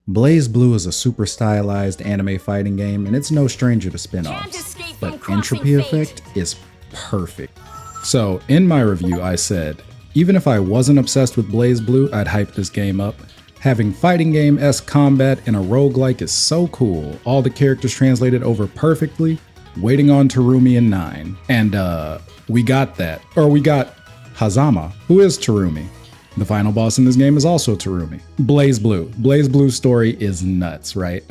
BlazBlue is a super stylized anime fighting game, and it's no stranger to spin-offs, but Entropy Effect is perfect. So in my review I said, even if I wasn't obsessed with BlazBlue, I'd hype this game up. Having fighting game-esque combat in a roguelike is so cool, all the characters translated over perfectly, waiting on Terumi in 9. And we got that. Or we got Hazama, who is Terumi. The final boss in this game is also Terumi. BlazBlue. BlazBlue's story is nuts, right?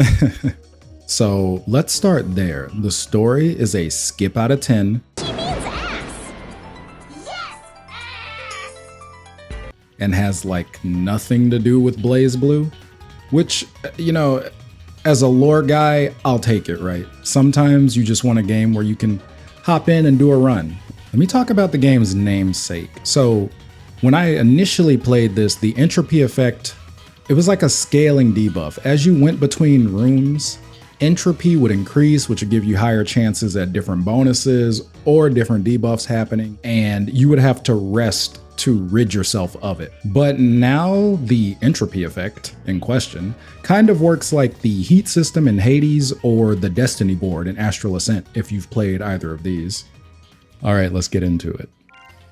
So let's start there. The story is a skip out of 10. And has like nothing to do with BlazBlue, which, you know, as a lore guy, I'll take it, right? Sometimes you just want a game where you can hop in and do a run. Let me talk about the game's namesake. So when I initially played this, the Entropy Effect, it was like a scaling debuff. As you went between rooms, entropy would increase, which would give you higher chances at different bonuses or different debuffs happening, and you would have to rest to rid yourself of it. But now the Entropy Effect in question kind of works like the heat system in Hades or the Destiny board in Astral Ascent, if you've played either of these. All right, let's get into it.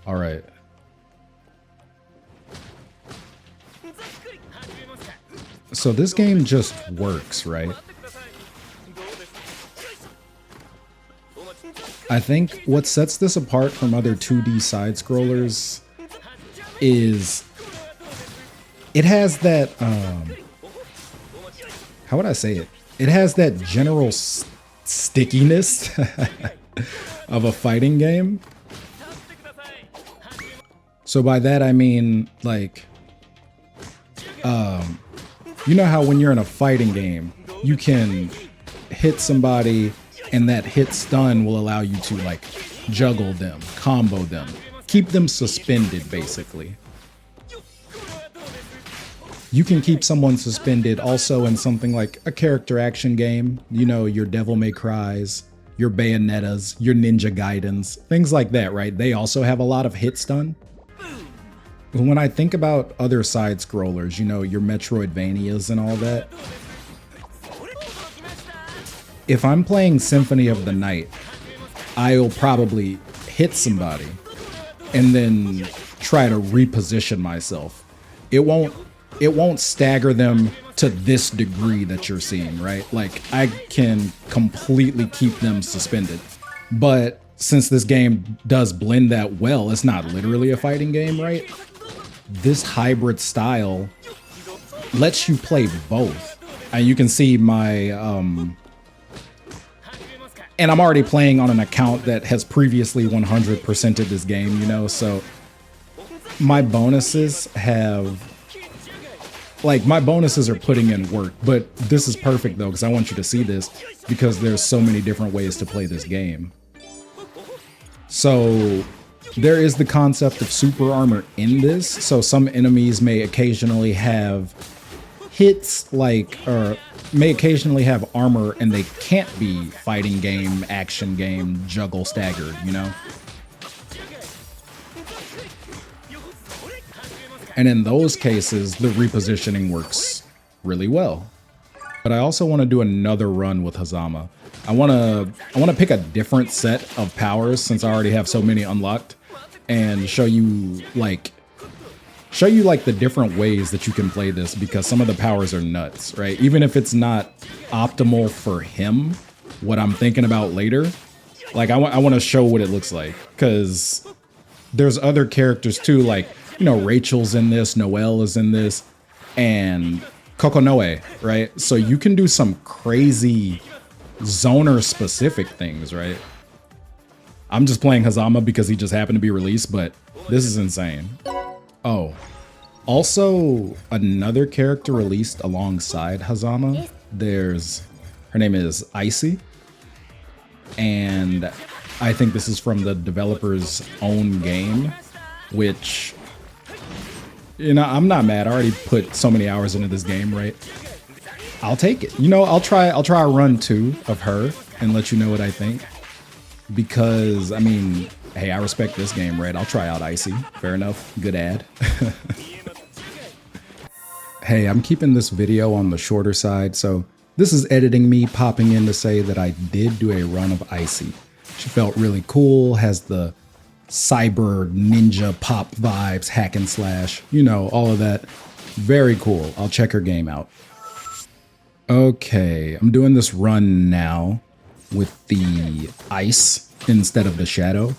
All right. So this game just works, right? I think what sets this apart from other 2D side-scrollers is it has that, how would I say it? It has that general stickiness of a fighting game. So by that I mean, like, you know how when you're in a fighting game, you can hit somebody and that hit stun will allow you to like juggle them, combo them, keep them suspended basically. You can keep someone suspended also in something like a character action game, you know, your Devil May Cries, your Bayonettas, your Ninja Gaidens, things like that, right? They also have a lot of hit stun. When I think about other side scrollers, you know, your Metroidvanias and all that, if I'm playing Symphony of the Night, I'll probably hit somebody and then try to reposition myself. It won't stagger them to this degree that you're seeing, right? Like I can completely keep them suspended. But since this game does blend that well, it's not literally a fighting game, right? This hybrid style lets you play both. And you can see my, and I'm already playing on an account that has previously 100%ed this game, you know, so my bonuses have, like, my bonuses are putting in work, but this is perfect though, because I want you to see this, because there's so many different ways to play this game. So there is the concept of super armor in this, so some enemies may occasionally have hits like, or may occasionally have armor and they can't be fighting game, action game, juggle staggered, you know? And in those cases, the repositioning works really well. But I also want to do another run with Hazama. I want to pick a different set of powers since I already have so many unlocked, and show you like the different ways that you can play this, because some of the powers are nuts, right? Even if it's not optimal for him, what I'm thinking about later, like I want to show what it looks like, because there's other characters too, like, you know, Rachel's in this, Noelle is in this, and Kokonoe, right? So you can do some crazy zoner specific things, right? I'm just playing Hazama because he just happened to be released, but this is insane. Oh, also another character released alongside Hazama. Her name is Icey, and I think this is from the developer's own game, which, you know, I'm not mad. I already put so many hours into this game, right? I'll take it. You know, I'll try a run 2 of her and let you know what I think. Because, I mean, hey, I respect this game, right? I'll try out Icey. Fair enough. Good ad. Hey, I'm keeping this video on the shorter side, so this is editing me popping in to say that I did do a run of Icey. She felt really cool, has the cyber ninja pop vibes, hack and slash, you know, all of that. Very cool. I'll check her game out. Okay, I'm doing this run now with the ice instead of the shadow.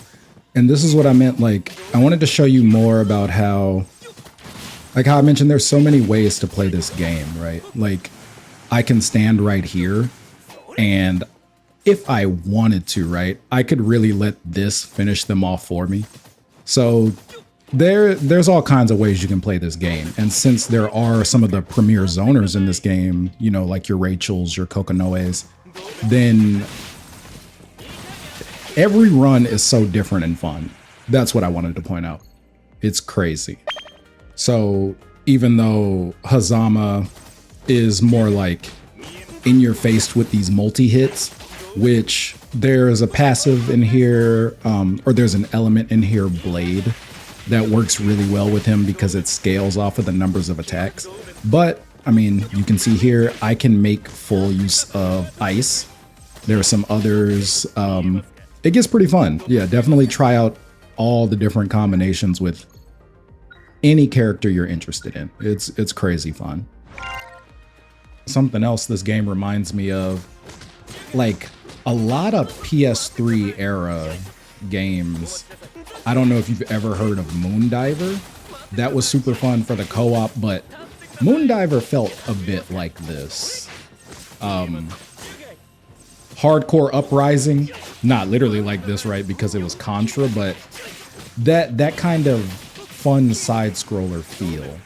And this is what I meant, like, I wanted to show you more about how, like how I mentioned, there's so many ways to play this game, right? Like, I can stand right here, and if I wanted to, right, I could really let this finish them off for me. So there's all kinds of ways you can play this game. And since there are some of the premier zoners in this game, you know, like your Rachels, your Kokonoes, then every run is so different and fun. That's what I wanted to point out. It's crazy. So even though Hazama is more like in your face with these multi-hits, which there's a passive in here, or there's an element in here, Blade, that works really well with him because it scales off of the numbers of attacks. But I mean, you can see here, I can make full use of ice. There are some others. It gets pretty fun. Yeah, definitely try out all the different combinations with any character you're interested in. It's crazy fun. Something else this game reminds me of, like a lot of PS3 era games. I don't know if you've ever heard of Moondiver. That was super fun for the co-op, but Moondiver felt a bit like this. Hardcore Uprising, not literally like this, right? Because it was Contra, but that kind of fun side scroller feel.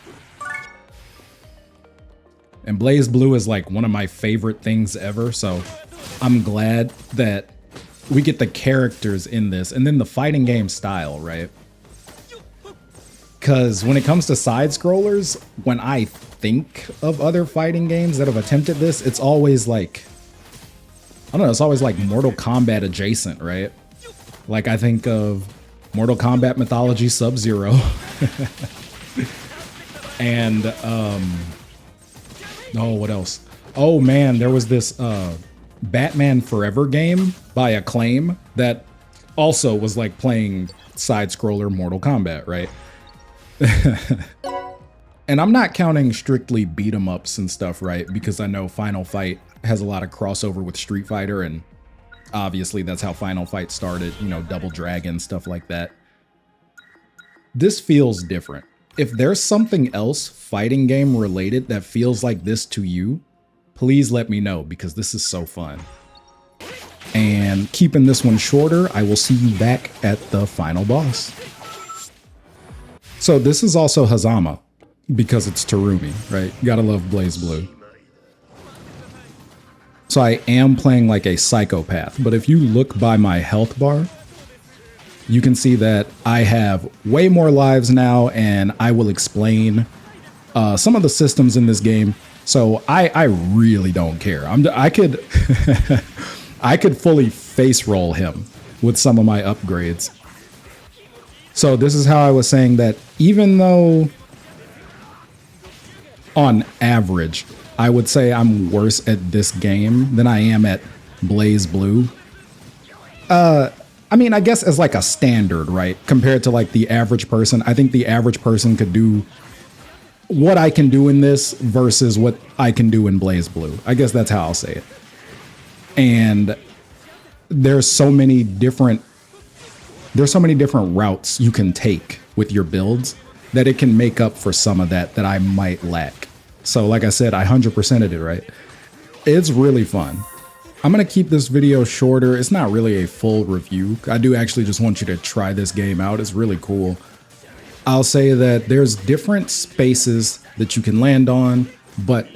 And BlazBlue is like one of my favorite things ever, so I'm glad that we get the characters in this, and then the fighting game style, right? Because when it comes to side scrollers, when I think of other fighting games that have attempted this, it's always like, I don't know, it's always like Mortal Kombat adjacent, right? Like I think of Mortal Kombat Mythology Sub-Zero. And, oh, what else? Oh man, there was this Batman Forever game by Acclaim that also was like playing side-scroller Mortal Kombat, right? And I'm not counting strictly beat 'em ups and stuff, right? Because I know Final Fight has a lot of crossover with Street Fighter, and obviously that's how Final Fight started, you know, Double Dragon, stuff like that. This feels different. If there's something else fighting game related that feels like this to you, please let me know, because this is so fun. And keeping this one shorter, I will see you back at the final boss. So this is also Hazama, because it's Terumi, right? You gotta love BlazBlue. So I am playing like a psychopath, but if you look by my health bar, you can see that I have way more lives now, and I will explain some of the systems in this game. So I really don't care. I could I could fully face roll him with some of my upgrades. So this is how I was saying that even though on average I would say I'm worse at this game than I am at BlazBlue. I mean, I guess as like a standard, right? Compared to like the average person, I think the average person could do what I can do in this versus what I can do in BlazBlue. I guess that's how I'll say it. And there's so many different routes you can take with your builds that it can make up for some of that I might lack. So like I said, I 100%ed it, right? It's really fun. I'm going to keep this video shorter. It's not really a full review. I do actually just want you to try this game out. It's really cool. I'll say that there's different spaces that you can land on, but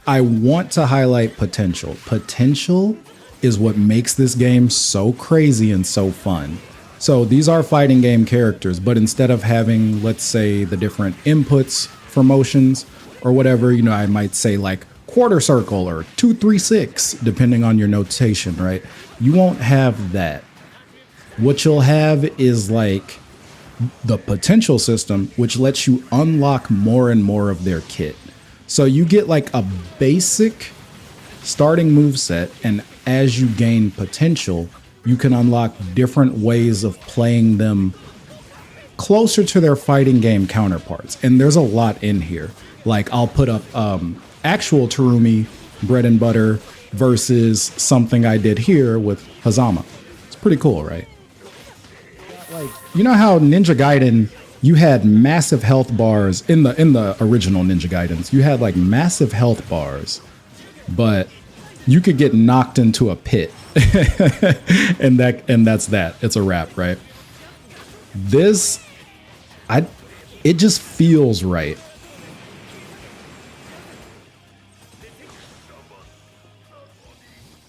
I want to highlight potential. Potential is what makes this game so crazy and so fun. So these are fighting game characters, but instead of having, let's say, the different inputs for motions or whatever, you know, I might say like quarter circle or 2-3-6, depending on your notation, right? You won't have that. What you'll have is like the potential system, which lets you unlock more and more of their kit. So you get like a basic starting moveset, and as you gain potential, you can unlock different ways of playing them closer to their fighting game counterparts. And there's a lot in here. Like I'll put up actual Terumi bread and butter versus something I did here with Hazama. It's pretty cool, right? Like, you know how Ninja Gaiden, you had massive health bars in the original Ninja Gaidens. You had like massive health bars, but you could get knocked into a pit, and that's that. It's a wrap, right? It just feels right.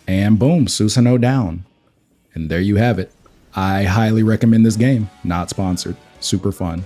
And boom, Susanoo down. And there you have it. I highly recommend this game. Not sponsored. Super fun.